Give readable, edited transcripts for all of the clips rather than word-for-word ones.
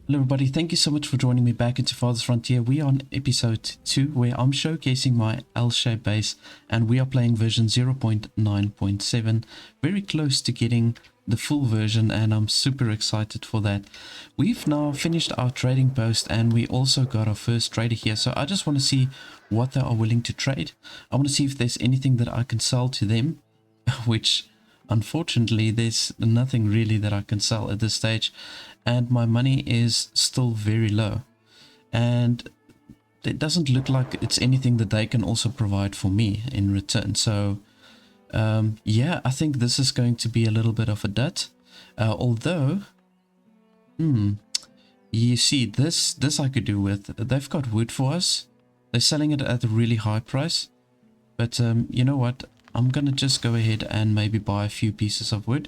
Hello everybody, thank you so much for joining me back into Farthest Frontier. We are on episode 2 where I'm showcasing my L-shaped base and we are playing version 0.9.7, very close to getting the full version and I'm super excited for that. We've now finished our trading post and we also got our first trader here, so I just want to see what they are willing to trade. I want to see if there's anything that I can sell to them, which unfortunately there's nothing really that I can sell at this stage. And my money is still very low and it doesn't look like it's anything that they can also provide for me in return. So yeah, I think this is going to be a little bit of a dud, although you see this I could do with. They've got wood for us, they're selling it at a really high price, but you know what, I'm gonna just go ahead and maybe buy a few pieces of wood.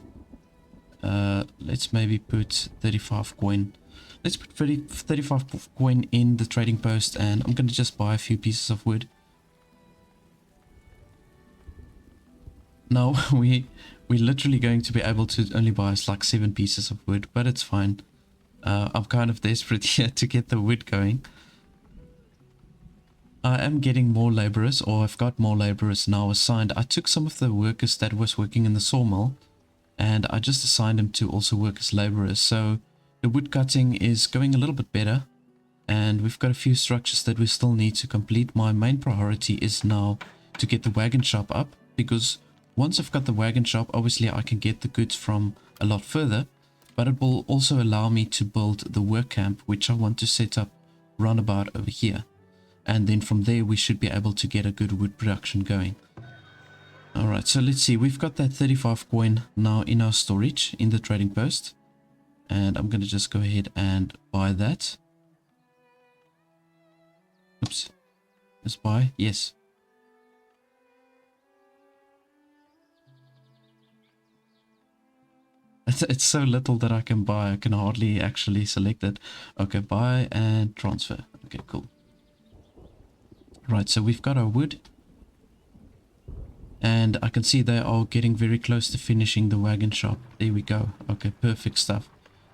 Let's maybe put 35 coin. Let's put 35 coin in the trading post and I'm going to just buy a few pieces of wood. Now we're literally going to be able to only buy us like 7 pieces of wood, but it's fine. I'm kind of desperate here to get the wood going. I am getting more laborers, or I've got more laborers now assigned. I took some of the workers that was working in the sawmill and I just assigned them to also work as laborers, so the wood cutting is going a little bit better and we've got a few structures that we still need to complete. My main priority is now to get the wagon shop up, because once I've got the wagon shop, obviously I can get the goods from a lot further, but it will also allow me to build the work camp, which I want to set up roundabout over here, and then from there we should be able to get a good wood production going. Alright, so let's see, we've got that 35 coin now in our storage in the trading post, and I'm going to just go ahead and buy that. Oops, let's buy, yes. It's so little that I can buy, I can hardly actually select it. Okay, buy and transfer, okay, cool. Right, so we've got our wood. And I can see they are getting very close to finishing the wagon shop. There we go. Okay, perfect stuff.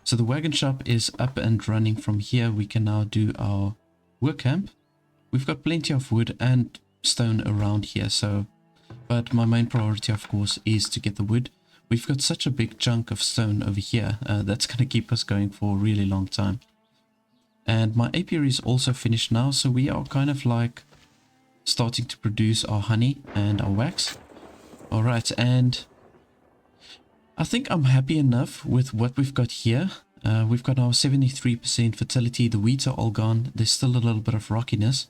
So the wagon shop is up and running. From here we can now do our work camp. We've got plenty of wood and stone around here, so but my main priority of course is to get the wood. We've got such a big chunk of stone over here, that's going to keep us going for a really long time. And my apiary is also finished now, so we are kind of like starting to produce our honey and our wax. Alright, and I think I'm happy enough with what we've got here. We've got our 73% fertility, the weeds are all gone, there's still a little bit of rockiness,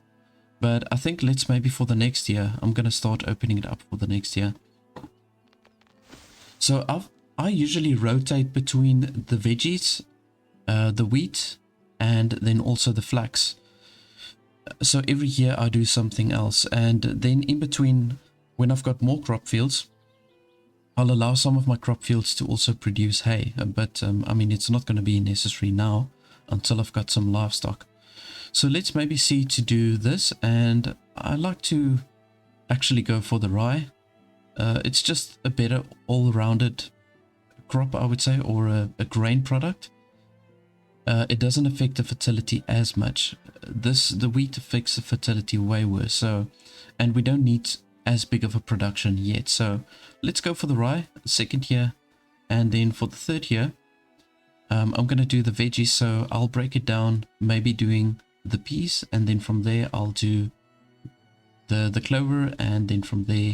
but I think let's maybe for the next year, I'm gonna start opening it up for the next year. So I usually rotate between the veggies, the wheat, and then also the flax. So every year I do something else, and then in between, when I've got more crop fields, I'll allow some of my crop fields to also produce hay, but I mean it's not going to be necessary now until I've got some livestock. So let's maybe see to do this, and I like to actually go for the rye. It's just a better all-rounded crop, I would say, or a grain product. It doesn't affect the fertility as much. The wheat affects the fertility way worse, so, and we don't need as big of a production yet, so let's go for the rye, second year, and then for the third year I'm gonna do the veggies. So I'll break it down, maybe doing the peas, and then from there I'll do the clover, and then from there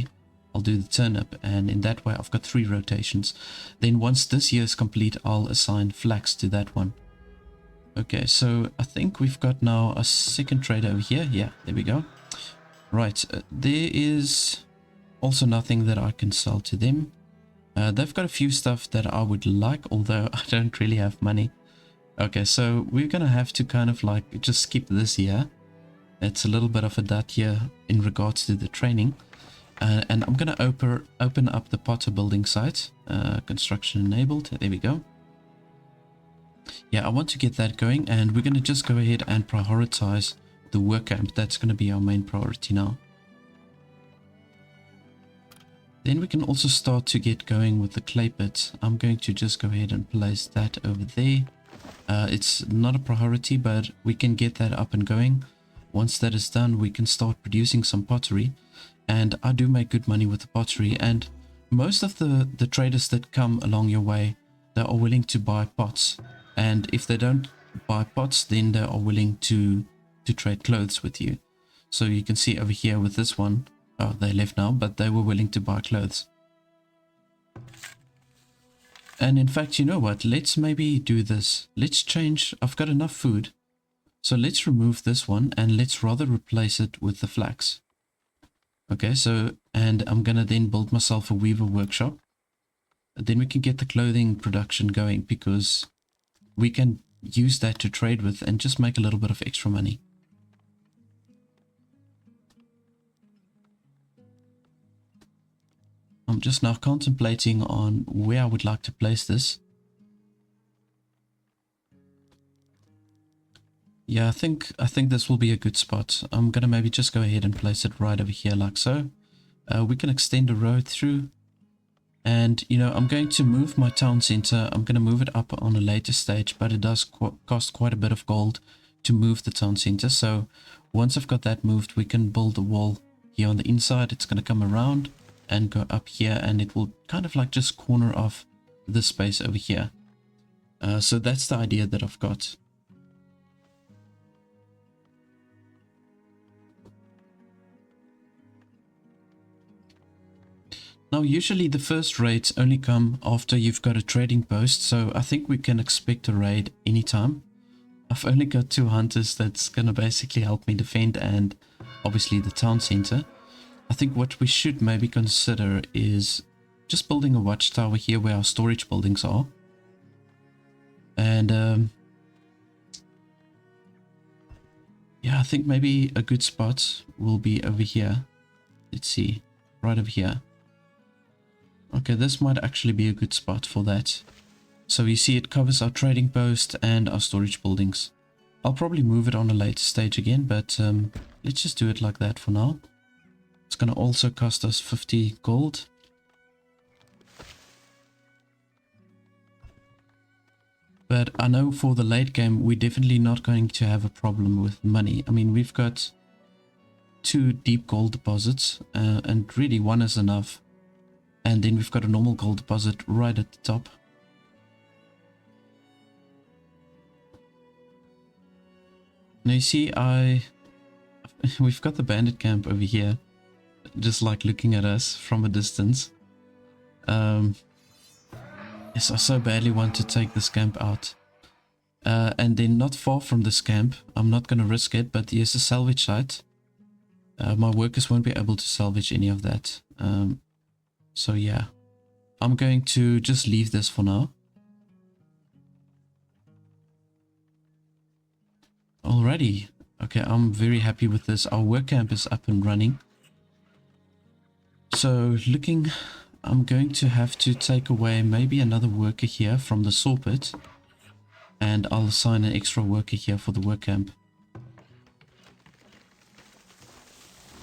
I'll do the turnip, and in that way I've got 3 rotations. Then once this year is complete, I'll assign flax to that one. Okay, so I think we've got now a second trader over here. Yeah, there we go. Right, there is also nothing that I can sell to them. They've got a few stuff that I would like, although I don't really have money. Okay, so we're gonna have to kind of like just skip this year. It's a little bit of a dud here in regards to the training. And I'm gonna open up the potter building site. Construction enabled, there we go. Yeah, I want to get that going, and we're going to just go ahead and prioritize the work camp. That's going to be our main priority now. Then we can also start to get going with the clay pit. I'm going to just go ahead and place that over there. It's not a priority, but we can get that up and going. Once that is done, we can start producing some pottery, and I do make good money with the pottery. And most of the traders that come along your way, they are willing to buy pots, and if they don't buy pots, then they are willing to trade clothes with you. So you can see over here with this one, oh, they left now, but they were willing to buy clothes. And in fact, you know what, let's maybe do this. Let's change, I've got enough food, so let's remove this one and let's rather replace it with the flax. Okay, so, and I'm gonna then build myself a weaver workshop. Then we can get the clothing production going, because we can use that to trade with and just make a little bit of extra money. I'm just now contemplating on where I would like to place this. Yeah, I think this will be a good spot. I'm gonna maybe just go ahead and place it right over here like so. We can extend a road through. And, you know, I'm going to move my town center. I'm going to move it up on a later stage, but it does cost quite a bit of gold to move the town center. So once I've got that moved, we can build a wall here on the inside. It's going to come around and go up here, and it will kind of like just corner off this space over here. So that's the idea that I've got. Now, usually the first raids only come after you've got a trading post, so I think we can expect a raid anytime. I've only got 2 hunters that's going to basically help me defend, and obviously the town center. I think what we should maybe consider is just building a watchtower here where our storage buildings are. And yeah, I think maybe a good spot will be over here. Let's see, right over here. Okay, this might actually be a good spot for that. So you see it covers our trading post and our storage buildings. I'll probably move it on a later stage again, but let's just do it like that for now. It's going to also cost us 50 gold. But I know for the late game, we're definitely not going to have a problem with money. I mean, we've got 2 deep gold deposits, and really 1 is enough. And then we've got a normal gold deposit right at the top. Now you see, we've got the bandit camp over here, just like looking at us from a distance. Yes, I so badly want to take this camp out. And then not far from this camp, I'm not going to risk it, but here's a salvage site. My workers won't be able to salvage any of that. So yeah, I'm going to just leave this for now. Alrighty, okay, I'm very happy with this. Our work camp is up and running. So looking, I'm going to have to take away maybe another worker here from the saw pit. And I'll assign an extra worker here for the work camp.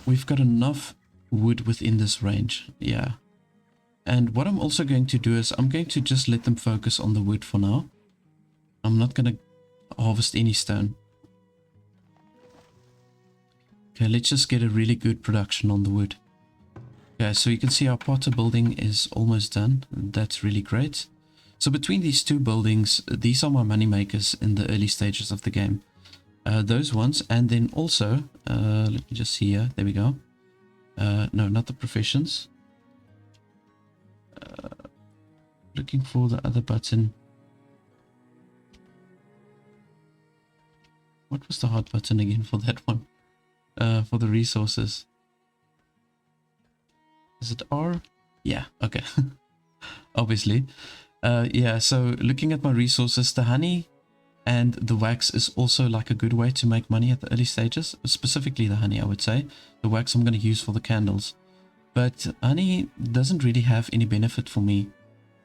We've got enough wood within this range, yeah. And what I'm also going to do is I'm going to just let them focus on the wood for now. I'm not going to harvest any stone. Okay, let's just get a really good production on the wood. Okay, so you can see our potter building is almost done. That's really great. So between these 2 buildings, these are my money makers in the early stages of the game. Those ones, and then also, let me just see here, there we go. No, not the professions. Looking for the other button. What was the hard button again for that one? For the resources. Is it R? Yeah, okay. Obviously. Yeah, so looking at my resources, the honey and the wax is also like a good way to make money at the early stages. Specifically the honey, I would say. The wax I'm going to use for the candles. But honey doesn't really have any benefit for me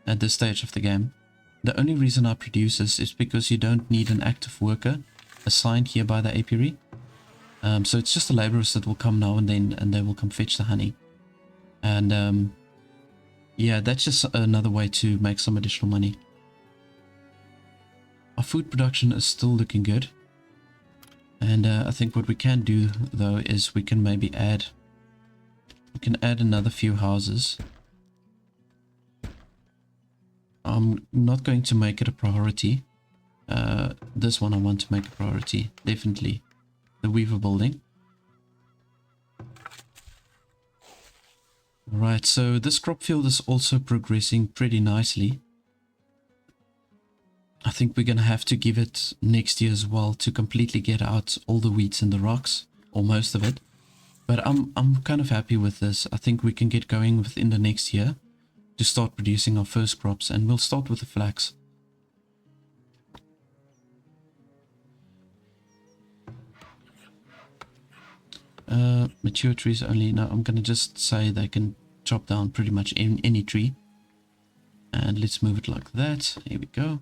at this stage of the game. The only reason I produce this is because you don't need an active worker assigned here by the apiary. So it's just the laborers that will come now and then, and they will come fetch the honey. And yeah, that's just another way to make some additional money. Our food production is still looking good. And I think what we can do though is we can maybe add another few houses. I'm not going to make it a priority. This one I want to make a priority, definitely. The Weaver building. Alright, so this crop field is also progressing pretty nicely. I think we're going to have to give it next year as well to completely get out all the weeds and the rocks, or most of it. But I'm kind of happy with this. I think we can get going within the next year to start producing our first crops, and we'll start with the flax. Mature trees only. No, I'm going to just say they can chop down pretty much any tree. And let's move it like that. Here we go.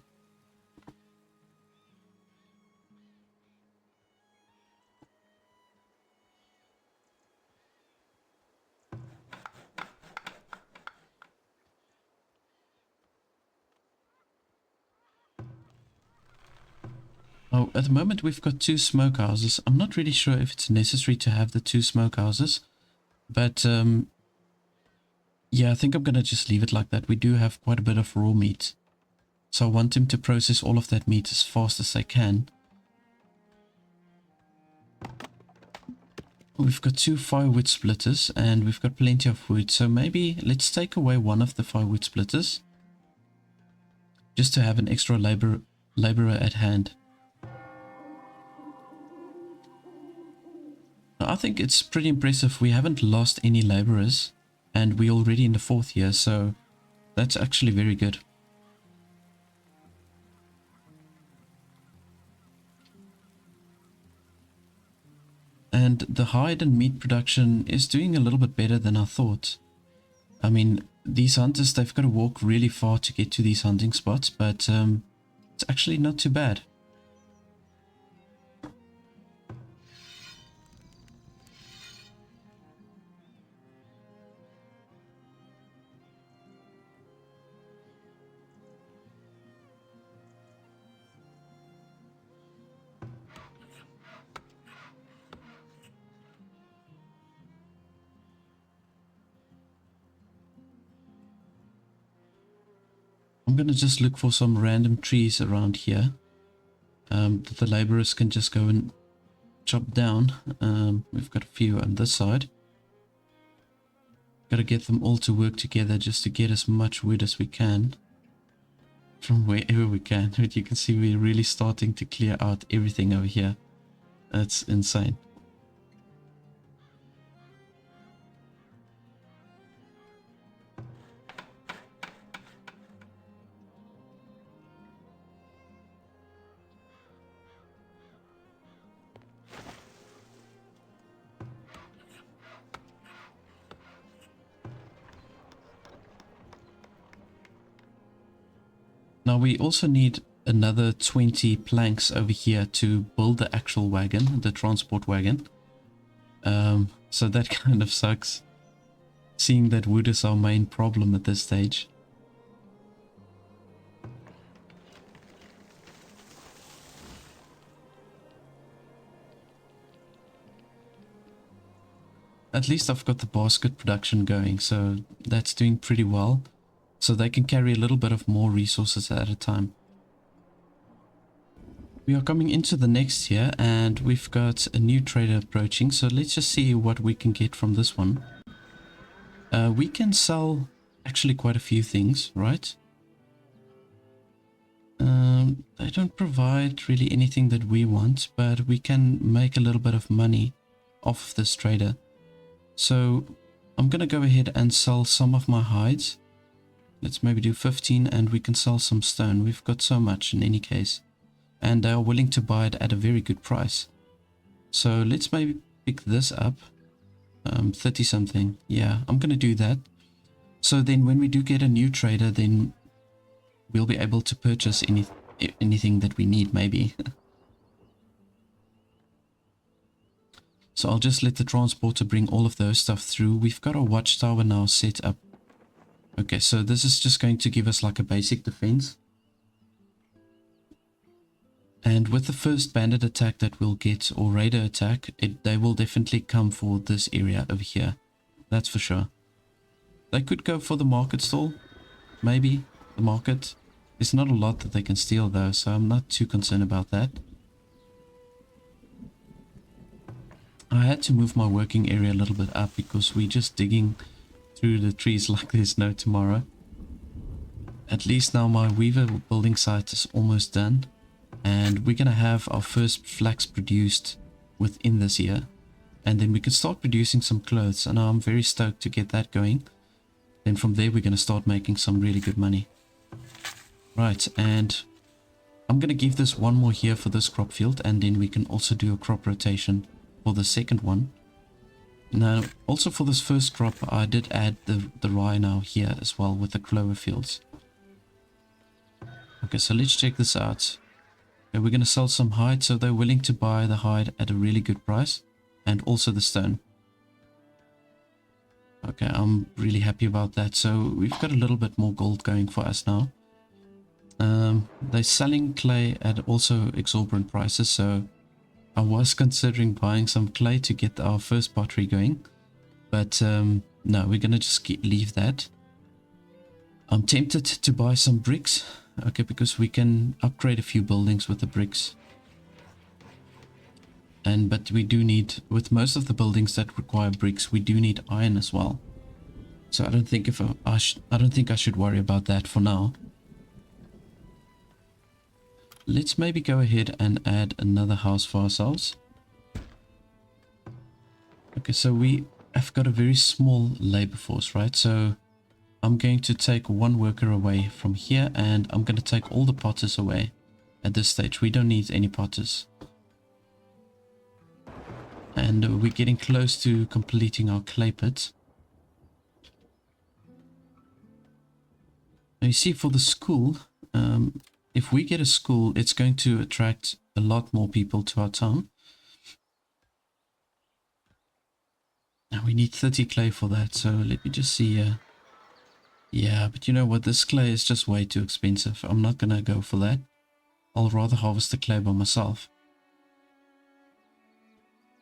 Oh, at the moment we've got 2 smokehouses. I'm not really sure if it's necessary to have the 2 smokehouses, but yeah, I think I'm gonna just leave it like that. We do have quite a bit of raw meat, so I want them to process all of that meat as fast as they can. We've got 2 firewood splitters and we've got plenty of wood, so maybe let's take away one of the firewood splitters just to have an extra laborer at hand. I think it's pretty impressive. We haven't lost any laborers and we're already in the 4th year, so that's actually very good. And the hide and meat production is doing a little bit better than I thought. I mean, these hunters, they've got to walk really far to get to these hunting spots, but it's actually not too bad. I'm going to just look for some random trees around here that the laborers can just go and chop down. We've got a few on this side. Got to get them all to work together just to get as much wood as we can from wherever we can. But you can see we're really starting to clear out everything over here. That's insane. Now we also need another 20 planks over here to build the actual wagon, the transport wagon. So that kind of sucks, seeing that wood is our main problem at this stage. At least I've got the basket production going, so that's doing pretty well. So they can carry a little bit of more resources at a time. We are coming into the next year and we've got a new trader approaching, so let's just see what we can get from this one. We can sell actually quite a few things, right? They don't provide really anything that we want, but we can make a little bit of money off of this trader. So I'm gonna go ahead and sell some of my hides. Let's maybe do 15 and we can sell some stone. We've got so much in any case. And they are willing to buy it at a very good price. So let's maybe pick this up. 30 something. Yeah, I'm going to do that. So then when we do get a new trader, then we'll be able to purchase anything that we need maybe. So I'll just let the transporter bring all of those stuff through. We've got a watchtower now set up. Okay, so this is just going to give us like a basic defense. And with the first bandit attack that we'll get, or raider attack, they will definitely come for this area over here. That's for sure. They could go for the market stall. Maybe. The market. There's not a lot that they can steal though, so I'm not too concerned about that. I had to move my working area a little bit up because we're just digging through the trees like there's no tomorrow. At least now my weaver building site is almost done. And we're going to have our first flax produced within this year. And then we can start producing some clothes. And I'm very stoked to get that going. Then from there we're going to start making some really good money. Right, and I'm going to give this one more here for this crop field. And then we can also do a crop rotation for the second one. Now, also for this first crop, I did add the rye now here as well with the clover fields. Okay, so let's check this out. Okay, we're going to sell some hide, so they're willing to buy the hide at a really good price. And also the stone. Okay, I'm really happy about that. So we've got a little bit more gold going for us now. They're selling clay at also exorbitant prices, so I was considering buying some clay to get our first pottery going. But no, we're going to just leave that. I'm tempted to buy some bricks. Okay, because we can upgrade a few buildings with the bricks. But we do need, with most of the buildings that require bricks, we do need iron as well. So I don't think I don't think I should worry about that for now. Let's maybe go ahead and add another house for ourselves. Okay, so we have got a very small labor force, right? So I'm going to take one worker away from here, and I'm going to take all the potters away at this stage. We don't need any potters. And we're getting close to completing our clay pit. Now you see, for the school, if we get a school, it's going to attract a lot more people to our town. Now we need 30 clay for that, so let me just see. Yeah, but you know what, this clay is just way too expensive. I'm not gonna go for that. I'll rather harvest the clay by myself.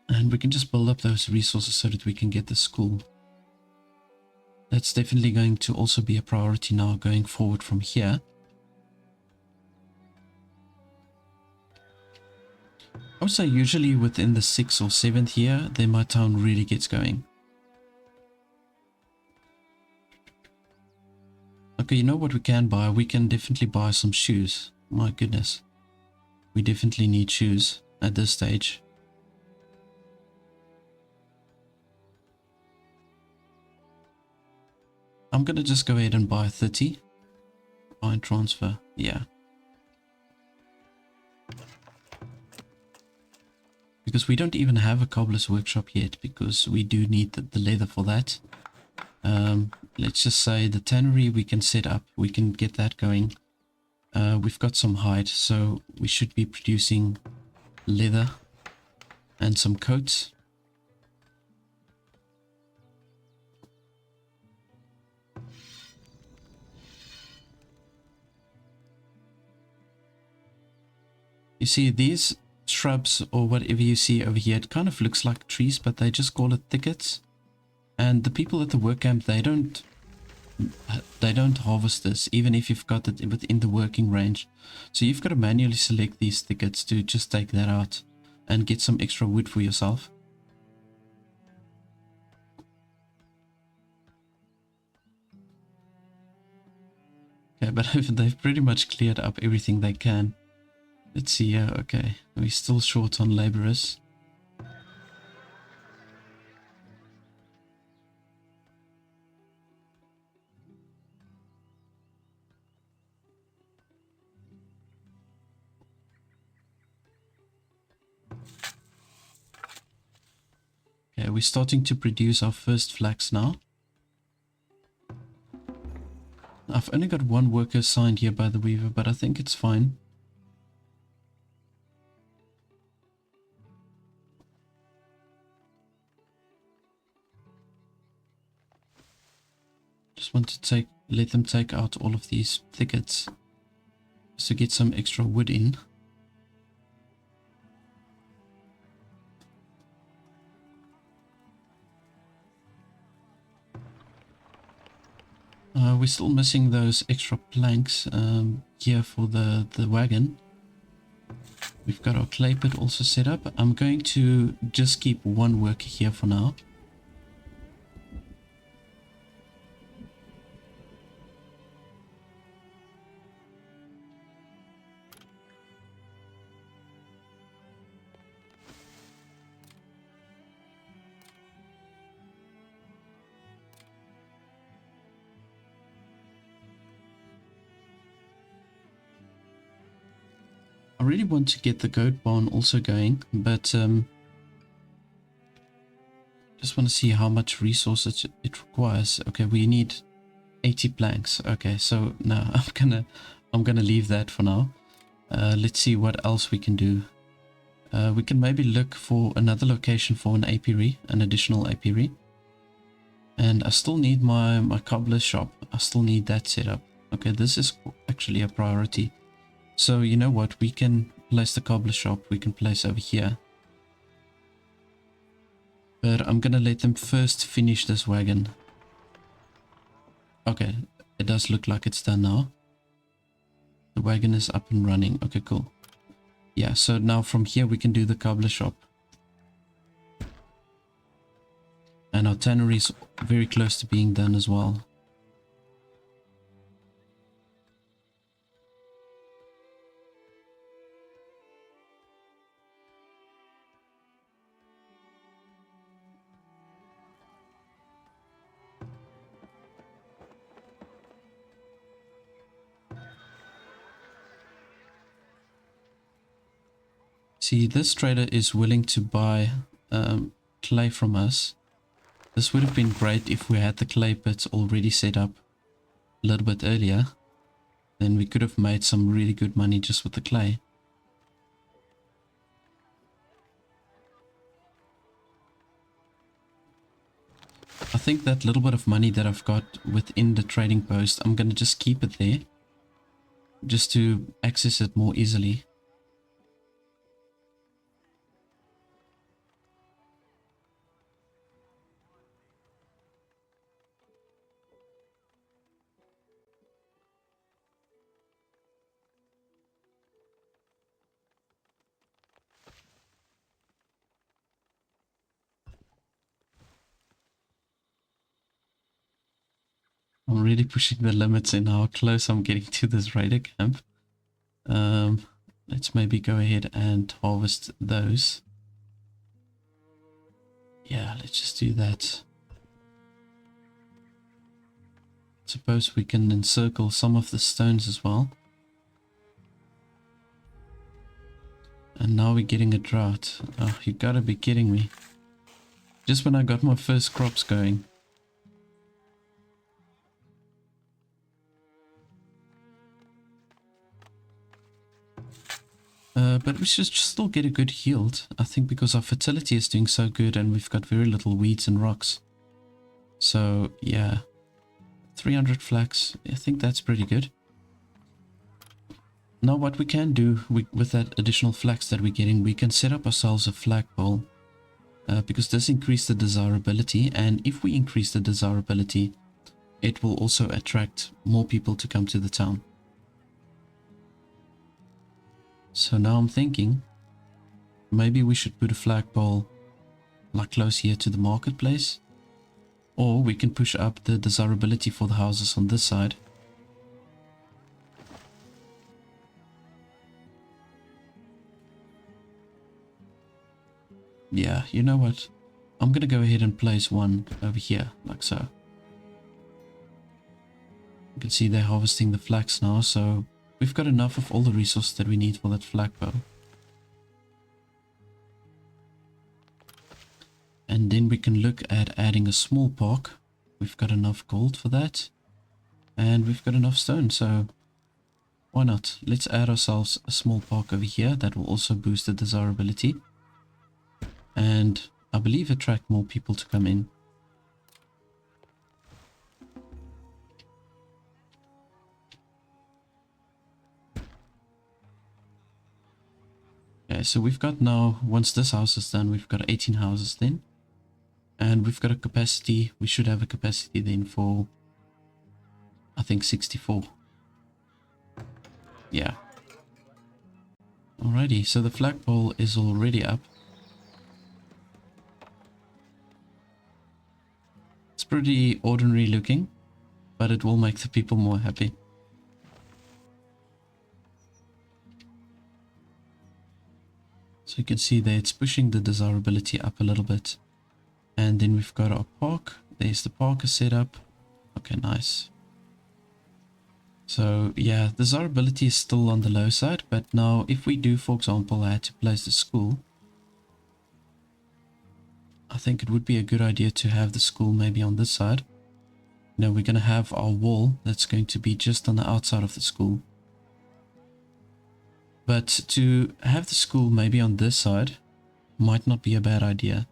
And we can just build up those resources so that we can get the school. That's definitely going to also be a priority now going forward from here. I would say usually within the 6th or 7th year, then my town really gets going. Okay, you know what we can buy? We can definitely buy some shoes. My goodness. We definitely need shoes at this stage. I'm gonna just go ahead and buy 30. Buy and transfer. Yeah. Because we don't even have a cobbler's workshop yet, because we do need the leather for that. Let's just say the tannery we can set up. We can get that going. We've got some hide, so we should be producing leather and some coats. You see these shrubs or whatever you see over here, it kind of looks like trees, but they just call it thickets. And the people at the work camp, they don't harvest this, even if you've got it within the working range. So you've got to manually select these thickets to just take that out and get some extra wood for yourself. Okay, but they've pretty much cleared up everything they can. Let's see here. Okay, we're still short on laborers. Okay, we're starting to produce our first flax now. I've only got one worker assigned here by the weaver, but I think it's fine. Just want to let them take out all of these thickets just to get some extra wood in. we're still missing those extra planks here for the wagon. We've got our clay pit also set up. I'm going to just keep one worker here for now. I really want to get the goat barn also going, but just want to see how much resources it requires. Okay, we need 80 planks. Okay, so now I'm gonna leave that for now. Let's see what else we can do. We can maybe look for another location for an apiary, an additional apiary. And I still need my cobbler shop. I still need that set up. Okay, this is actually a priority. So you know what, we can place the cobbler shop, we can place over here. But I'm gonna let them first finish this wagon. Okay, it does look like it's done now. The wagon is up and running. Okay, cool. Yeah, so now from here we can do the cobbler shop. And our tannery is very close to being done as well. See, this trader is willing to buy clay from us. This would have been great if we had the clay pits already set up a little bit earlier. Then we could have made some really good money just with the clay. I think that little bit of money that I've got within the trading post, I'm going to just keep it there. Just to access it more easily. I'm really pushing the limits in how close I'm getting to this raider camp. Let's maybe go ahead and harvest those. Yeah, let's just do that. Suppose we can encircle some of the stones as well. And now we're getting a drought. Oh, you gotta be kidding me. Just when I got my first crops going. But we should still get a good yield, I think, because our fertility is doing so good and we've got very little weeds and rocks. So, yeah. 300 flax, I think that's pretty good. Now what we can do with that additional flax that we're getting, we can set up ourselves a flagpole. Because this increases the desirability, and if we increase the desirability, it will also attract more people to come to the town. So now I'm thinking, maybe we should put a flagpole like close here to the marketplace. Or we can push up the desirability for the houses on this side. Yeah, you know what? I'm gonna go ahead and place one over here, like so. You can see they're harvesting the flax now, so we've got enough of all the resources that we need for that flagpole. And then we can look at adding a small park. We've got enough gold for that. And we've got enough stone, so why not? Let's add ourselves a small park over here that will also boost the desirability. And I believe attract more people to come in. Okay, so we've got now, once this house is done, we've got 18 houses then. And we've got a capacity, we should have a capacity then for I think 64. Yeah. Alrighty, so the flagpole is already up. It's pretty ordinary looking, but it will make the people more happy. So you can see there it's pushing the desirability up a little bit. And then we've got our park. There's the park is set up. Okay, nice. So yeah, desirability is still on the low side, but now if we do, for example, I had to place the school, I think it would be a good idea to have the school maybe on this side. Now we're going to have our wall that's going to be just on the outside of the school. But to have the school maybe on this side might not be a bad idea.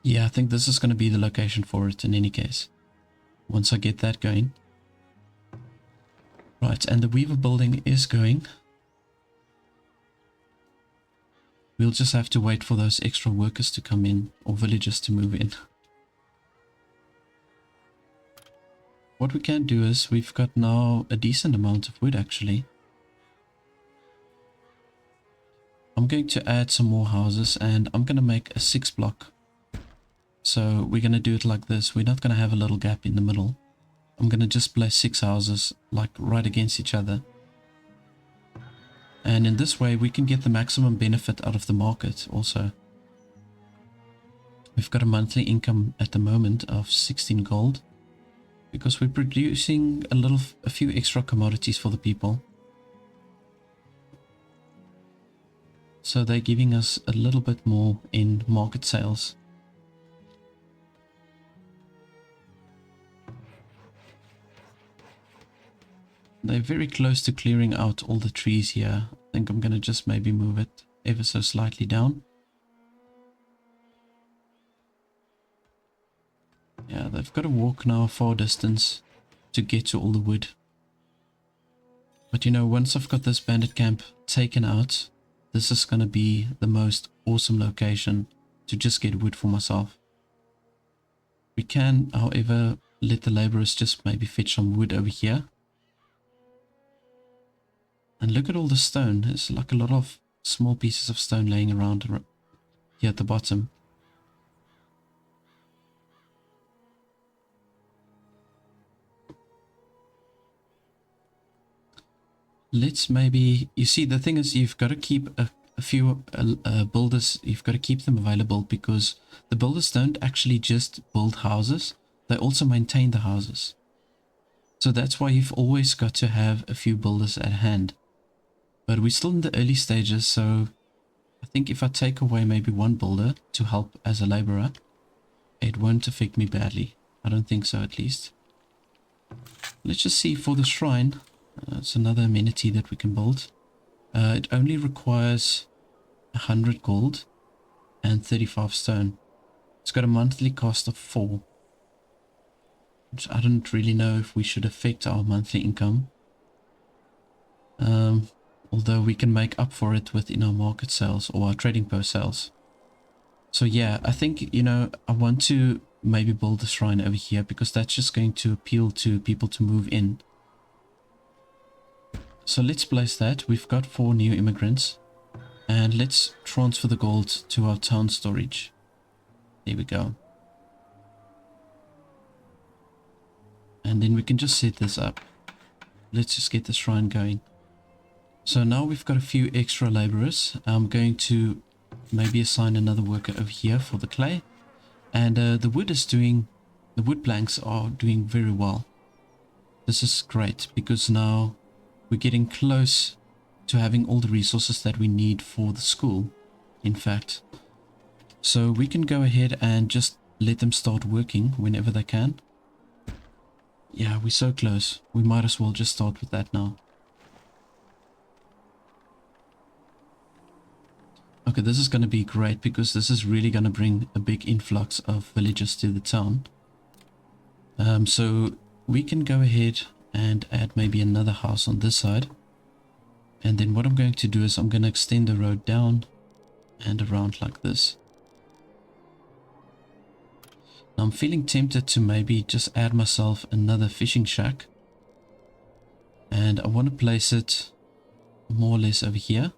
Yeah, I think this is going to be the location for it in any case, once I get that going. Right, and the Weaver building is going. We'll just have to wait for those extra workers to come in, or villagers to move in. What we can do is, we've got now a decent amount of wood actually. I'm going to add some more houses, and I'm going to make a 6 block. So we're going to do it like this. We're not going to have a little gap in the middle. I'm going to just place 6 houses like right against each other. And in this way we can get the maximum benefit out of the market also. We've got a monthly income at the moment of 16 gold. Because we're producing a few extra commodities for the people. So they're giving us a little bit more in market sales. They're very close to clearing out all the trees here. I think I'm going to just maybe move it ever so slightly down. Yeah, they've got to walk now a far distance to get to all the wood. But you know, once I've got this bandit camp taken out, this is going to be the most awesome location to just get wood for myself. We can, however, let the laborers just maybe fetch some wood over here. And look at all the stone. There's like a lot of small pieces of stone laying around here at the bottom. Let's maybe, you see, the thing is, you've got to keep a few builders, you've got to keep them available, because the builders don't actually just build houses, they also maintain the houses. So that's why you've always got to have a few builders at hand. But we're still in the early stages, so I think if I take away maybe one builder to help as a laborer, it won't affect me badly. I don't think so, at least. Let's just see for the shrine. It's another amenity that we can build. It only requires 100 gold and 35 stone. It's got a monthly cost of 4. Which I don't really know if we should affect our monthly income. Although we can make up for it within our market sales or our trading post sales. So yeah, I think, you know, I want to maybe build a shrine over here, because that's just going to appeal to people to move in. So let's place that. We've got 4 new immigrants. And let's transfer the gold to our town storage. There we go. And then we can just set this up. Let's just get the shrine going. So now we've got a few extra laborers. I'm going to maybe assign another worker over here for the clay. And the wood planks are doing very well. This is great, because now we're getting close to having all the resources that we need for the school, in fact. So we can go ahead and just let them start working whenever they can. Yeah, we're so close. We might as well just start with that now. Okay, this is going to be great, because this is really going to bring a big influx of villagers to the town. So we can go ahead and add maybe another house on this side. And then what I'm going to do is I'm going to extend the road down and around like this. Now I'm feeling tempted to maybe just add myself another fishing shack. And I want to place it more or less over here.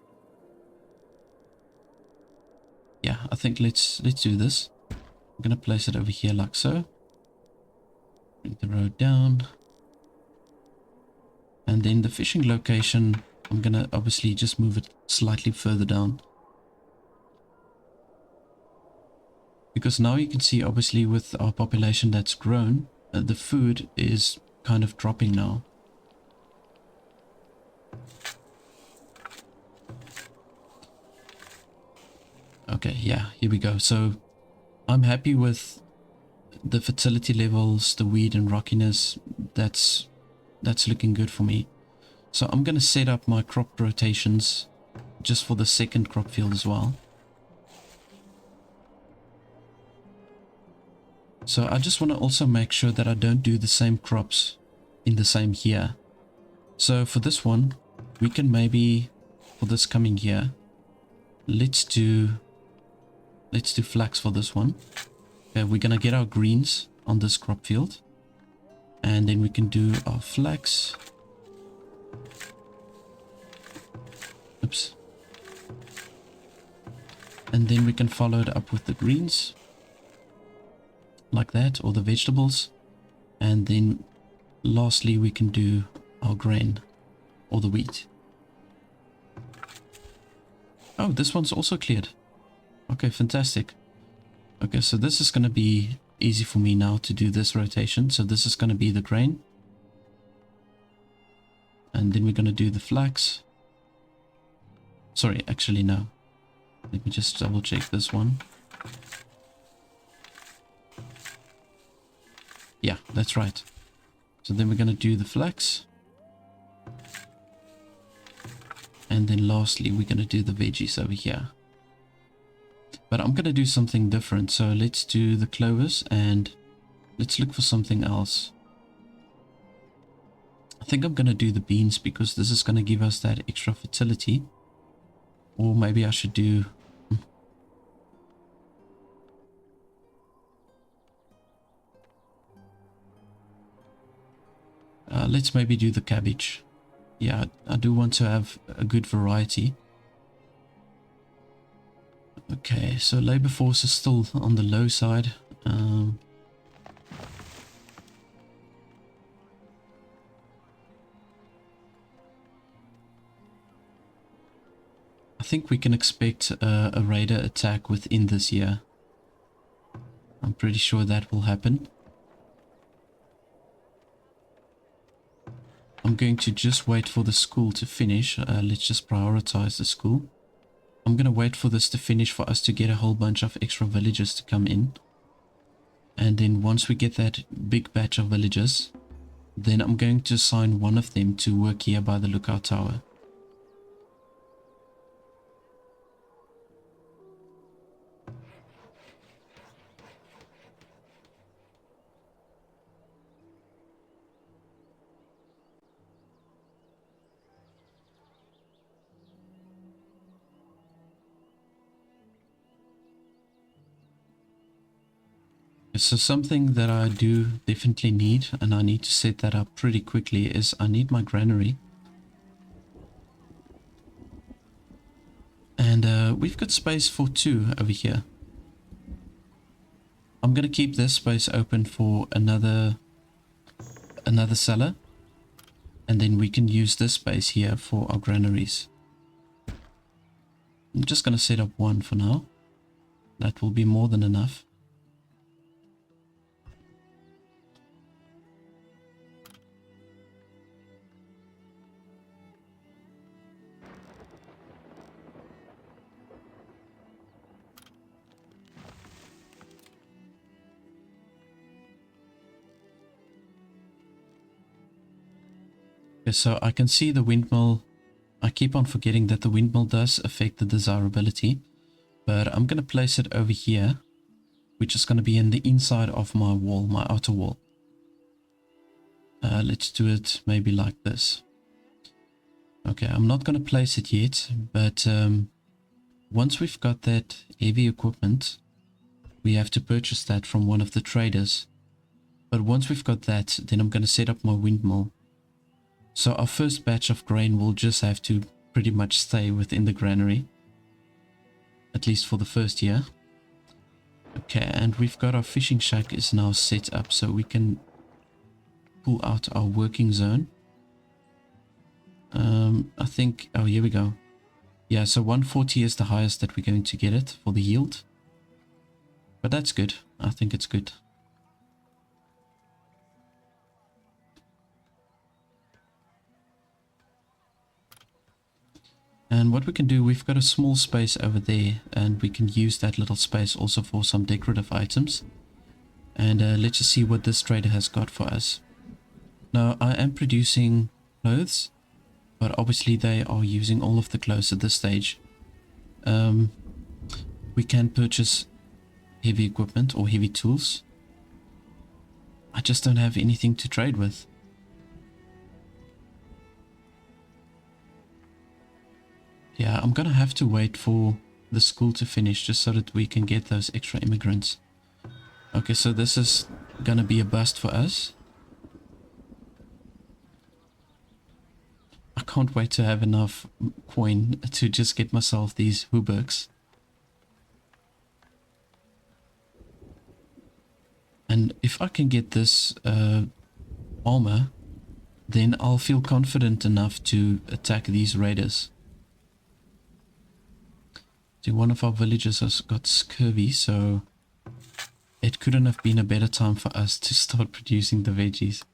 Yeah, I think let's do this. I'm going to place it over here like so. Bring the road down. And then the fishing location, I'm going to obviously just move it slightly further down. Because now you can see, obviously, with our population that's grown, the food is kind of dropping now. Okay, yeah, here we go. So I'm happy with the fertility levels, the weed and rockiness. That's looking good for me. So I'm going to set up my crop rotations just for the second crop field as well. So I just want to also make sure that I don't do the same crops in the same year. So for this one, we can maybe, for this coming year, let's do flax for this one. Okay, we're going to get our greens on this crop field. And then we can do our flax. Oops. And then we can follow it up with the greens. Like that, or the vegetables. And then lastly we can do our grain or the wheat. Oh, this one's also cleared. Okay, fantastic. Okay, so this is going to be easy for me now to do this rotation. So this is going to be the grain. And then we're going to do the flax. Sorry, actually no. Let me just double check this one. Yeah, that's right. So then we're going to do the flax. And then lastly, we're going to do the veggies over here. But I'm going to do something different. So let's do the clovers and let's look for something else. I think I'm going to do the beans because this is going to give us that extra fertility. Or maybe I should do... let's maybe do the cabbage. Yeah, I do want to have a good variety. Okay, so labor force is still on the low side. I think we can expect a raider attack within this year. I'm pretty sure that will happen. I'm going to just wait for the school to finish. Let's just prioritize the school. I'm going to wait for this to finish for us to get a whole bunch of extra villagers to come in. And then once we get that big batch of villagers, then I'm going to assign one of them to work here by the lookout tower. So something that I do definitely need, and I need to set that up pretty quickly, is I need my granary. And we've got space for 2 over here. I'm going to keep this space open for another cellar. And then we can use this space here for our granaries. I'm just going to set up 1 for now. That will be more than enough. So I can see the windmill. I keep on forgetting that the windmill does affect the desirability, but I'm going to place it over here, which is going to be in the inside of my wall, my outer wall. Let's do it maybe like this. Okay, I'm not going to place it yet, but once we've got that heavy equipment, we have to purchase that from one of the traders. But once we've got that, then I'm going to set up my windmill. So our first batch of grain will just have to pretty much stay within the granary, at least for the first year. Okay, and we've got our fishing shack is now set up, so we can pull out our working zone. I think, oh, here we go. Yeah, so 140 is the highest that we're going to get it for the yield. But that's good. I think it's good. And what we can do, we've got a small space over there, and we can use that little space also for some decorative items. And let's just see what this trader has got for us. Now, I am producing clothes, but obviously they are using all of the clothes at this stage. We can purchase heavy equipment or heavy tools. I just don't have anything to trade with. Yeah, I'm gonna have to wait for the school to finish just so that we can get those extra immigrants. Okay, so this is gonna be a bust for us. I can't wait to have enough coin to just get myself these Hubergs. And if I can get this armor, then I'll feel confident enough to attack these raiders. See, one of our villagers has got scurvy, so it couldn't have been a better time for us to start producing the veggies.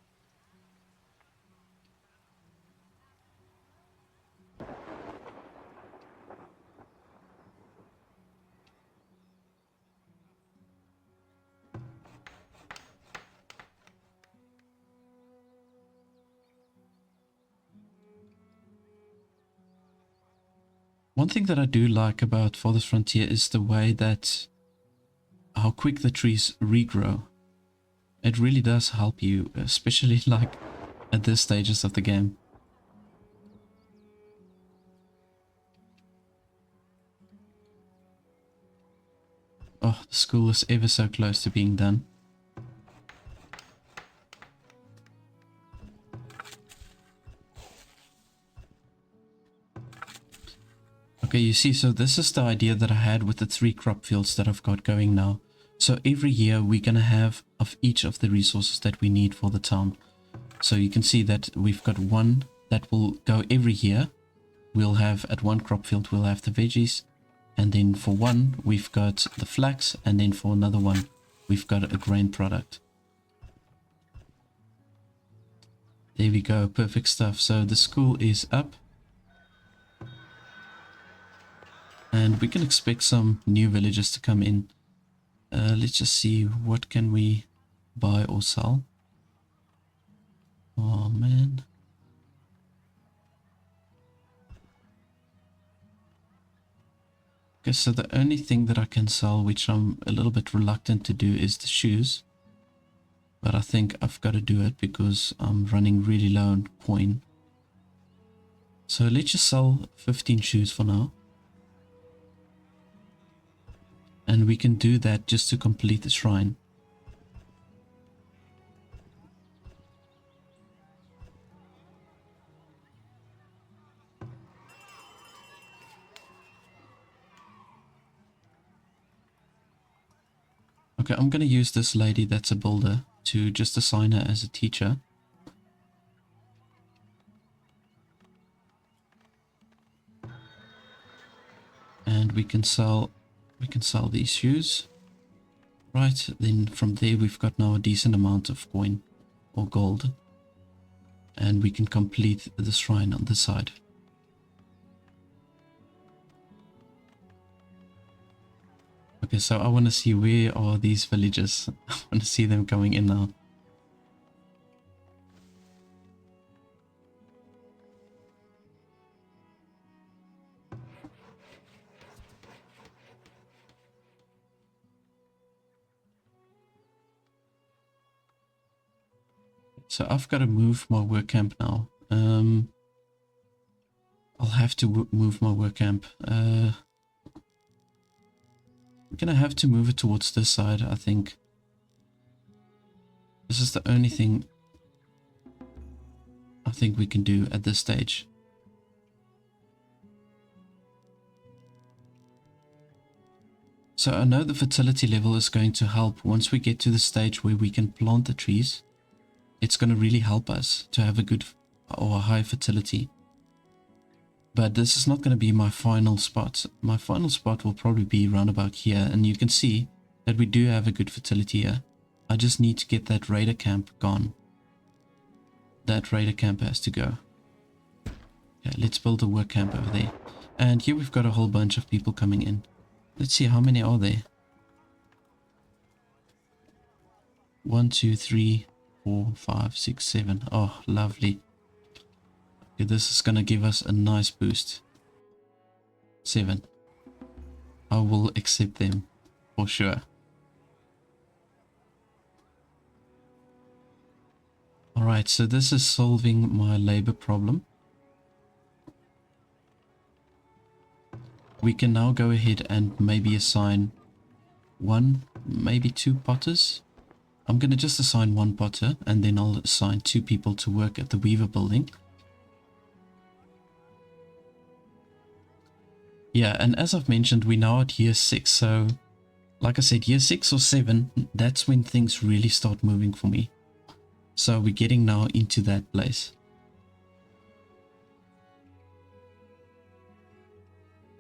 One thing that I do like about Farthest Frontier is the way that how quick the trees regrow. It really does help you, especially like at this stages of the game. Oh, the school is ever so close to being done. Okay, you see, so this is the idea that I had with the 3 crop fields that I've got going now. So every year we're going to have of each of the resources that we need for the town. So you can see that we've got one that will go every year. We'll have at one crop field, we'll have the veggies. And then for one, we've got the flax. And then for another one, we've got a grain product. There we go, perfect stuff. So the school is up. And we can expect some new villagers to come in. Let's just see, what can we buy or sell? Oh man. Okay, so the only thing that I can sell, which I'm a little bit reluctant to do, is the shoes. But I think I've got to do it because I'm running really low on coin. So let's just sell 15 shoes for now. And we can do that just to complete the shrine. Okay, I'm going to use this lady that's a builder to just assign her as a teacher. And we can sell these shoes. Right, then from there we've got now a decent amount of coin or gold. And we can complete the shrine on this side. Okay, so I want to see, where are these villagers? I want to see them coming in now. So I've got to move my work camp now. I'll have to move my work camp. We're gonna have to move it towards this side, I think. This is the only thing I think we can do at this stage. So I know the fertility level is going to help once we get to the stage where we can plant the trees. It's going to really help us to have a good or a high fertility. But this is not going to be my final spot. My final spot will probably be around about here. And you can see that we do have a good fertility here. I just need to get that raider camp gone. That raider camp has to go. Okay, let's build a work camp over there. And here we've got a whole bunch of people coming in. Let's see, how many are there? 1, 2, 3, 4, 5, 6, 7. Oh, lovely. Okay, this is going to give us a nice boost. 7. I will accept them for sure. Alright, so this is solving my labor problem. We can now go ahead and maybe assign 1, maybe 2 potters. I'm going to just assign 1 potter and then I'll assign 2 people to work at the weaver building. Yeah, and as I've mentioned, we're now at year 6. So, like I said, year 6 or 7, that's when things really start moving for me. So we're getting now into that place.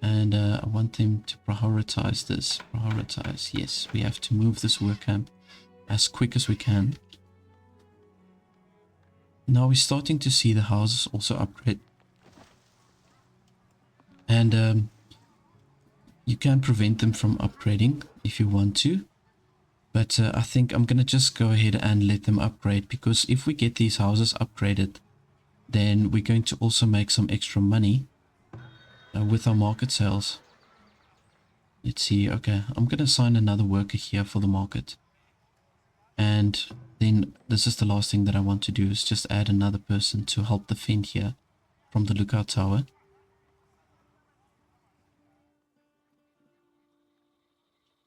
And I want them to prioritize this. Prioritize, yes. We have to move this work camp as quick as we can. Now we're starting to see the houses also upgrade. And you can prevent them from upgrading if you want to. But I think I'm going to just go ahead and let them upgrade. Because if we get these houses upgraded, then we're going to also make some extra money with our market sales. Let's see. Okay, I'm going to assign another worker here for the market. And then this is the last thing that I want to do, is just add another person to help defend here from the lookout tower.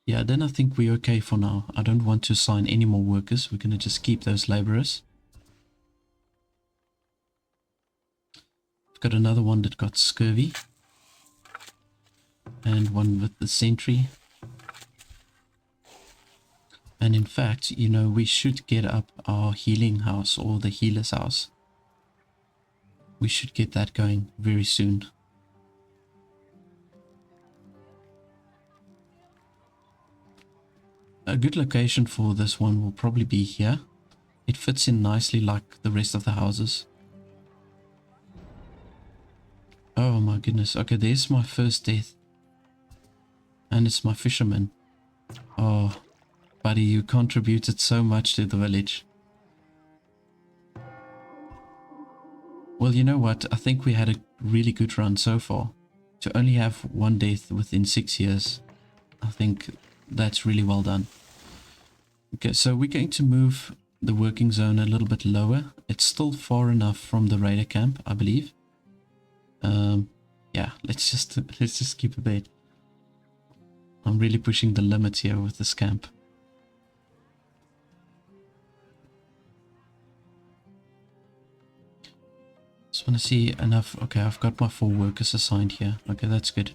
Yeah, then I think we're okay for now. I don't want to assign any more workers. We're going to just keep those laborers. I've got another one that got scurvy. And one with the sentry. And in fact, you know, we should get up our healing house, or the healer's house. We should get that going very soon. A good location for this one will probably be here. It fits in nicely like the rest of the houses. Oh my goodness. Okay, there's my first death. And it's my fisherman. Oh, buddy, you contributed so much to the village. Well, you know what? I think we had a really good run so far. To only have 1 death within 6 years, I think that's really well done. Okay, so we're going to move the working zone a little bit lower. It's still far enough from the raider camp, I believe. Yeah, let's just keep a bit. I'm really pushing the limits here with this camp. Just want to see enough. Okay, I've got my 4 workers assigned here. Okay, that's good.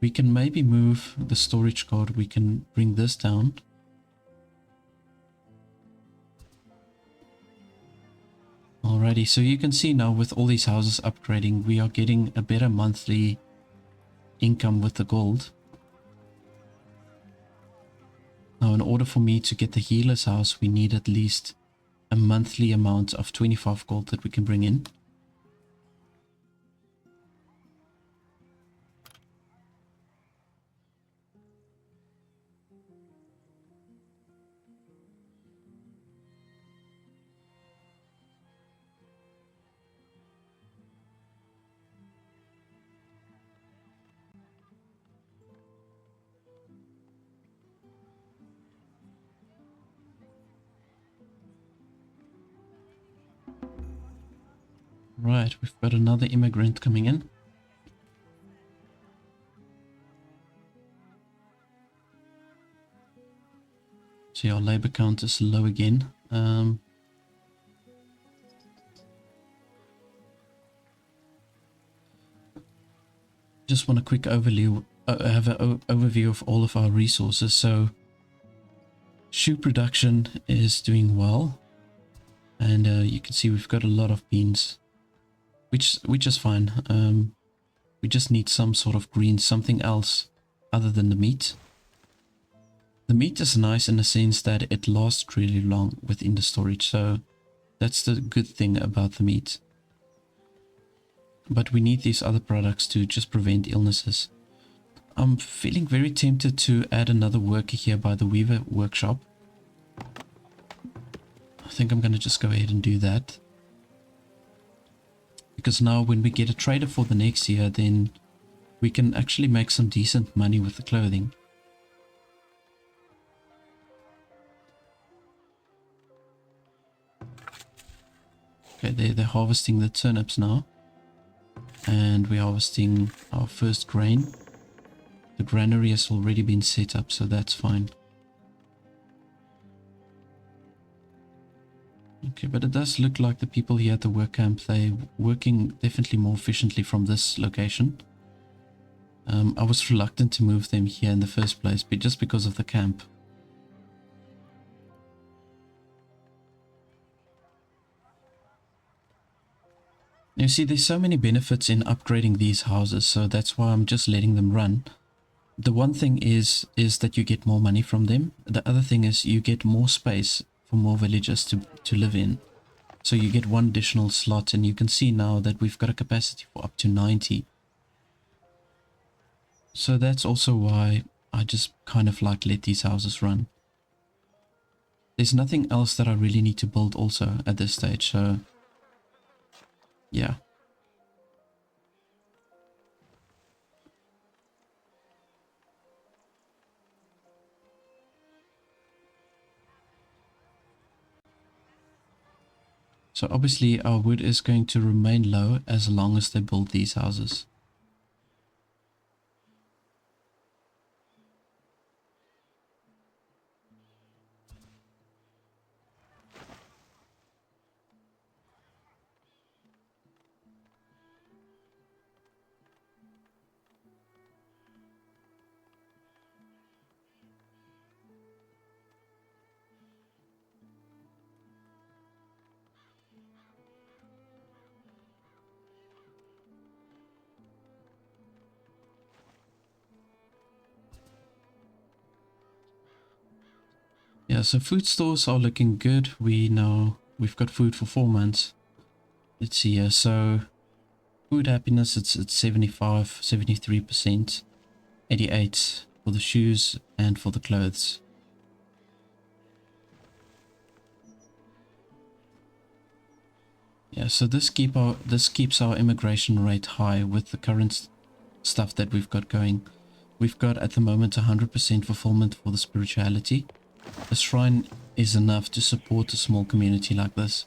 We can maybe move the storage card. We can bring this down. Alrighty, so you can see now with all these houses upgrading, we are getting a better monthly income with the gold. Now, in order for me to get the healer's house, we need at least a monthly amount of 25 gold that we can bring in. Right, we've got another immigrant coming in. So our labor count is low again. Just want a quick overview, have an overview of all of our resources. So shoe production is doing well, and you can see we've got a lot of beans, which is fine. We just need some sort of green, something else other than the meat. The meat is nice in the sense that it lasts really long within the storage, so that's the good thing about the meat. But we need these other products to just prevent illnesses. I'm feeling very tempted to add another worker here by the Weaver workshop. I think I'm going to just go ahead and do that. Because now when we get a trader for the next year, then we can actually make some decent money with the clothing. Okay, they're harvesting the turnips now. And we're harvesting our first grain. The granary has already been set up, so that's fine. Okay, but it does look like the people here at the work camp, they're working definitely more efficiently from this location. I was reluctant to move them here in the first place, but just because of the camp. You see, there's so many benefits in upgrading these houses, so that's why I'm just letting them run. The one thing is that you get more money from them. The other thing is you get more space for more villagers to live in. So you get one additional slot, and you can see now that we've got a capacity for up to 90. So that's also why I just kind of like let these houses run. There's nothing else that I really need to build also at this stage, so yeah. So obviously our wood is going to remain low as long as they build these houses. Yeah, so food stores are looking good. We've got food for 4 months. Let's see here. So food happiness, it's at 75, 73%, 88 for the shoes and for the clothes. Yeah, so this keeps our immigration rate high with the current stuff that we've got going. We've got at the moment 100% fulfillment for the spirituality. A shrine is enough to support a small community like this.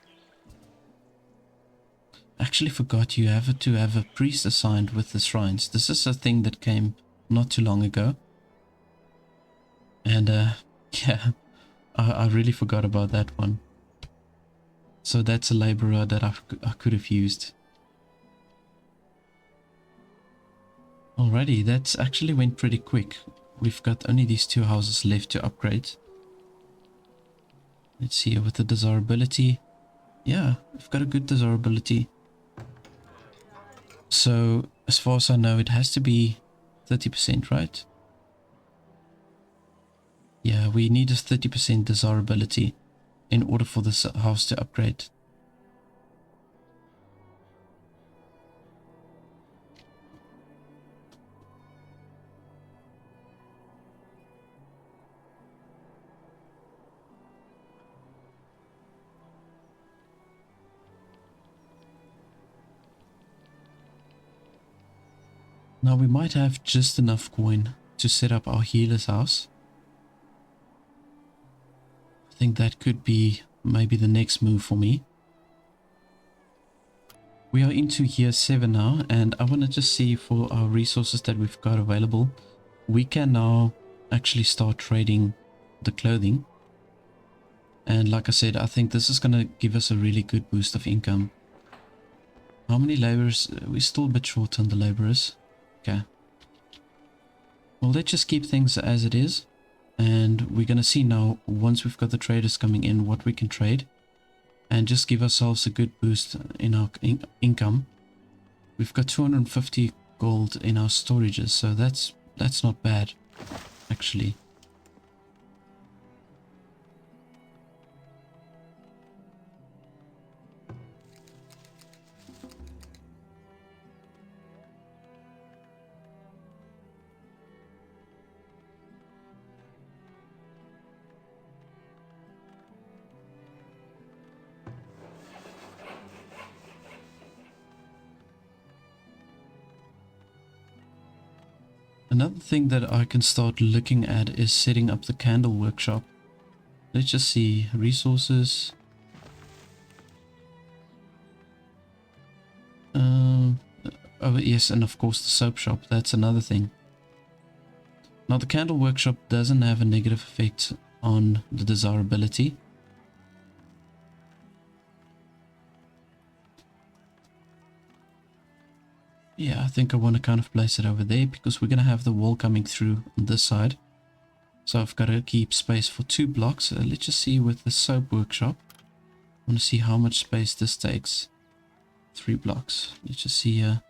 Actually forgot you have to have a priest assigned with the shrines. This is a thing that came not too long ago. And yeah, I really forgot about that one. So that's a laborer that I could have used. Alrighty, that's actually went pretty quick. We've got only these 2 houses left to upgrade. Let's see with the desirability. Yeah, we've got a good desirability. So as far as I know, it has to be 30%, right? Yeah, we need a 30% desirability in order for this house to upgrade. Now we might have just enough coin to set up our healer's house. I think that could be maybe the next move for me. We are into year 7 now, and I want to just see for our resources that we've got available. We can now actually start trading the clothing. And like I said, I think this is going to give us a really good boost of income. How many laborers? We're still a bit short on the laborers. Okay. Well, let's just keep things as it is. And we're going to see now, once we've got the traders coming in, what we can trade. And just give ourselves a good boost in our income. We've got 250 gold in our storages, so that's not bad, actually. Another thing that I can start looking at is setting up the candle workshop. Let's just see, resources. Oh yes, and of course the soap shop, that's another thing. Now the candle workshop doesn't have a negative effect on the desirability. Yeah, I think I want to kind of place it over there because we're going to have the wall coming through on this side. So I've got to keep space for 2 blocks. Let's just see with the soap workshop. I want to see how much space this takes. 3 blocks. Let's just see here.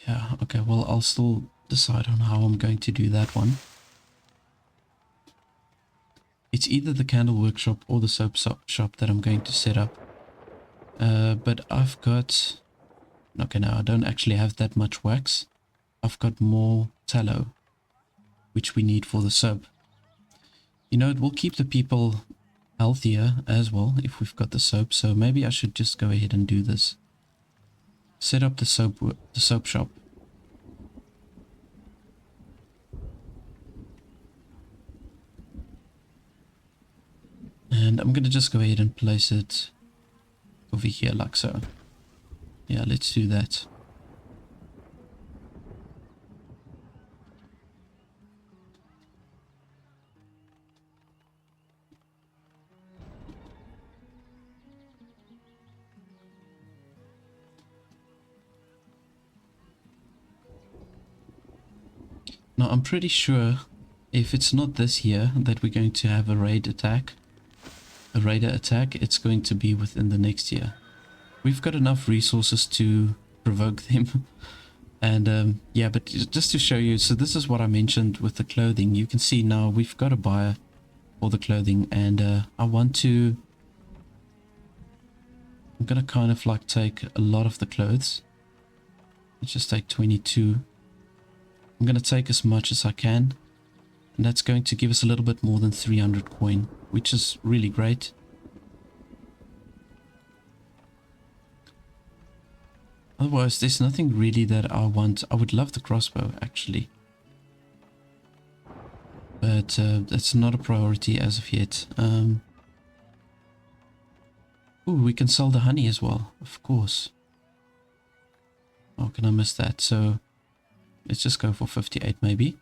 Yeah, okay, well, I'll still decide on how I'm going to do that one. It's either the candle workshop or the soap shop that I'm going to set up. But I've got... Okay, now I don't actually have that much wax. I've got more tallow, which we need for the soap. You know, it will keep the people healthier as well if we've got the soap, so maybe I should just go ahead and do this. Set up the soap shop. And I'm going to just go ahead and place it over here like so. Yeah, let's do that. Now I'm pretty sure if it's not this year that we're going to have a raider attack, it's going to be within the next year. We've got enough resources to provoke them. And yeah, but just to show you, so this is what I mentioned with the clothing. You can see now we've got a buyer for the clothing, and I'm gonna kind of like take a lot of the clothes. Let's just take 22. I'm gonna take as much as I can, and that's going to give us a little bit more than 300 coin, which is really great. Otherwise, there's nothing really that I want. I would love the crossbow, actually. But that's not a priority as of yet. Ooh, we can sell the honey as well, of course. How can I miss that? So, let's just go for 58 maybe.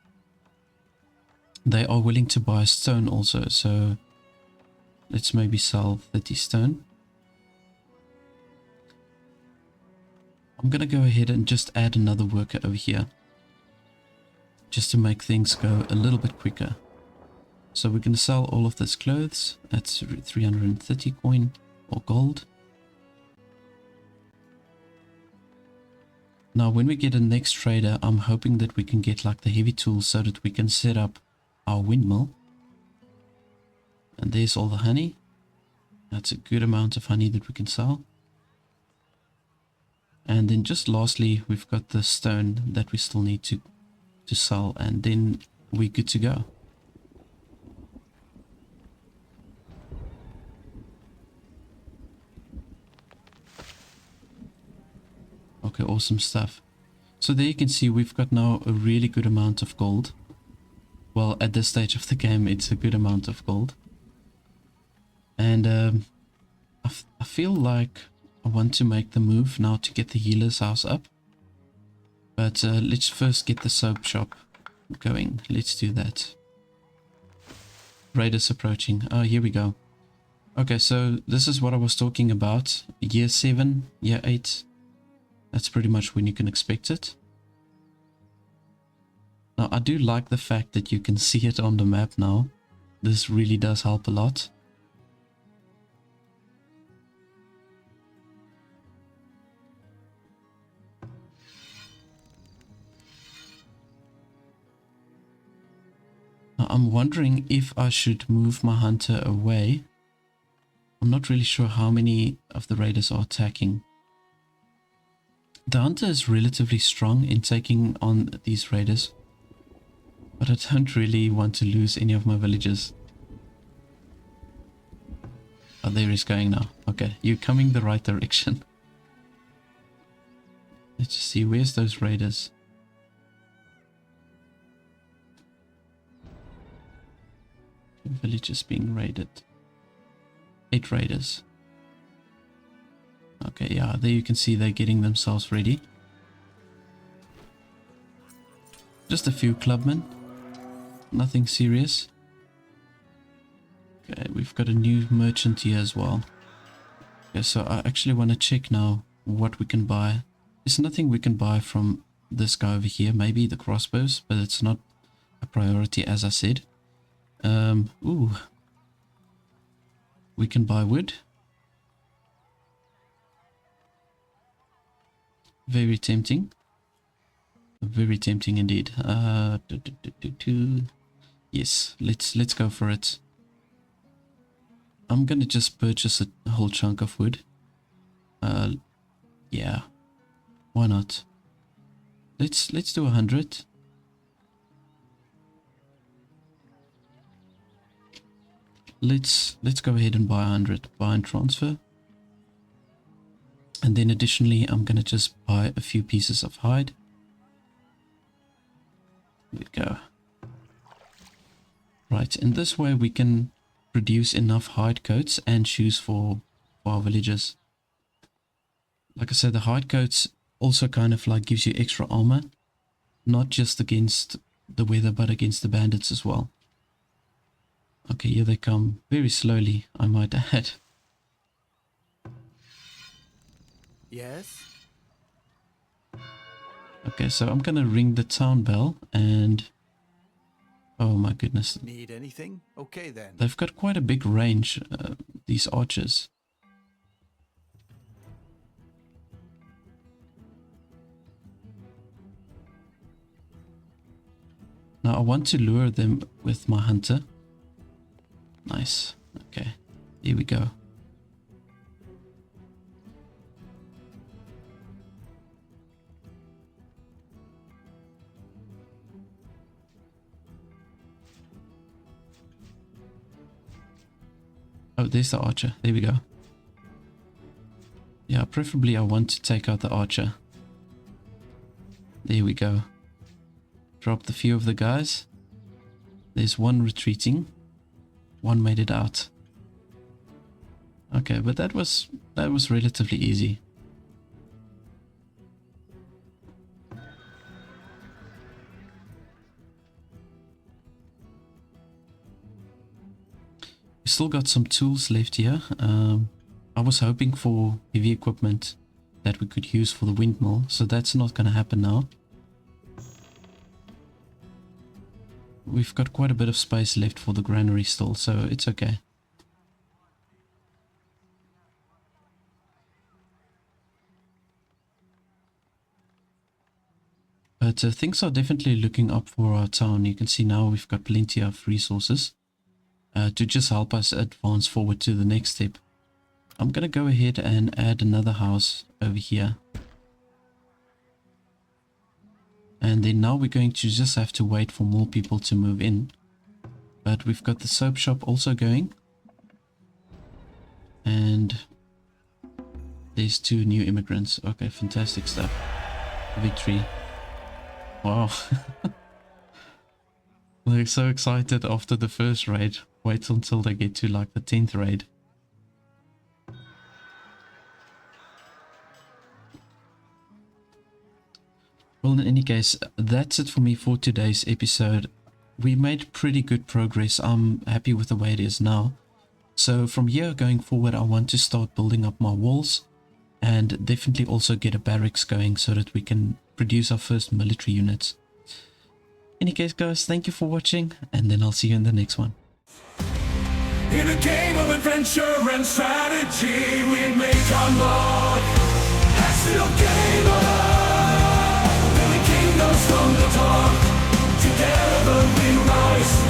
They are willing to buy stone also, so let's maybe sell 30 stone. I'm gonna go ahead and just add another worker over here, just to make things go a little bit quicker. So we're gonna sell all of this clothes. That's 330 coin or gold. Now when we get a next trader, I'm hoping that we can get like the heavy tools so that we can set up our windmill. And there's all the honey. That's a good amount of honey that we can sell. And then just lastly, we've got the stone that we still need to sell, and then we're good to go. Okay, awesome stuff. So there you can see we've got now a really good amount of gold. Well, at this stage of the game, it's a good amount of gold. And I feel like I want to make the move now to get the healer's house up. But let's first get the soap shop going. Let's do that. Raiders approaching. Oh, here we go. Okay, so this is what I was talking about. Year 7, year 8. That's pretty much when you can expect it. Now, I do like the fact that you can see it on the map now. This really does help a lot. Now, I'm wondering if I should move my hunter away. I'm not really sure how many of the raiders are attacking. The hunter is relatively strong in taking on these raiders, but I don't really want to lose any of my villagers. Oh, there he's going now. Okay, you're coming the right direction. Let's just see, where's those raiders? Villages being raided. 8 raiders. Okay, yeah, there you can see they're getting themselves ready. Just a few clubmen. Nothing serious. Okay, we've got a new merchant here as well. Okay, so I actually want to check now what we can buy. There's nothing we can buy from this guy over here. Maybe the crossbows, but it's not a priority as I said. Ooh. We can buy wood. Very tempting. Very tempting indeed. Yes, let's go for it. I'm gonna just purchase a whole chunk of wood. Yeah. Why not? Let's do 100. Let's go ahead and buy 100. Buy and transfer. And then additionally, I'm gonna just buy a few pieces of hide. There we go. Right, in this way we can produce enough hide coats and shoes for our villagers. Like I said, the hide coats also kind of like gives you extra armor, not just against the weather but against the bandits as well. Okay, here they come, very slowly, I might add. Yes? Okay, so I'm gonna ring the town bell and... Oh my goodness. Need anything? Okay then. They've got quite a big range, these archers. Now I want to lure them with my hunter. Nice. Okay, here we go. Oh, there's the archer. There we go. Yeah, preferably I want to take out the archer. There we go. Dropped a few of the guys. There's one retreating. One made it out. Okay, but that was relatively easy. We still got some tools left here. I was hoping for heavy equipment that we could use for the windmill, so that's not going to happen now. We've got quite a bit of space left for the granary still, so it's okay. But things are definitely looking up for our town. You can see now we've got plenty of resources to just help us advance forward to the next step. I'm going to go ahead and add another house over here. And then now we're going to just have to wait for more people to move in. But we've got the soap shop also going. And there's 2 new immigrants. Okay, fantastic stuff. Victory. Wow. They're so excited after the first raid. Wait until they get to like the 10th raid. Well, in any case, that's it for me for today's episode. we made pretty good progress. I'm happy with the way it is now. So from here going forward, I want to start building up my walls and definitely also get a barracks going so that we can produce our first military units. Any case guys, thank you for watching, and then I'll see you in the next one. In a game of adventure and strategy, we make our mark. Still gamer, building kingdoms from the dark. Together we rise.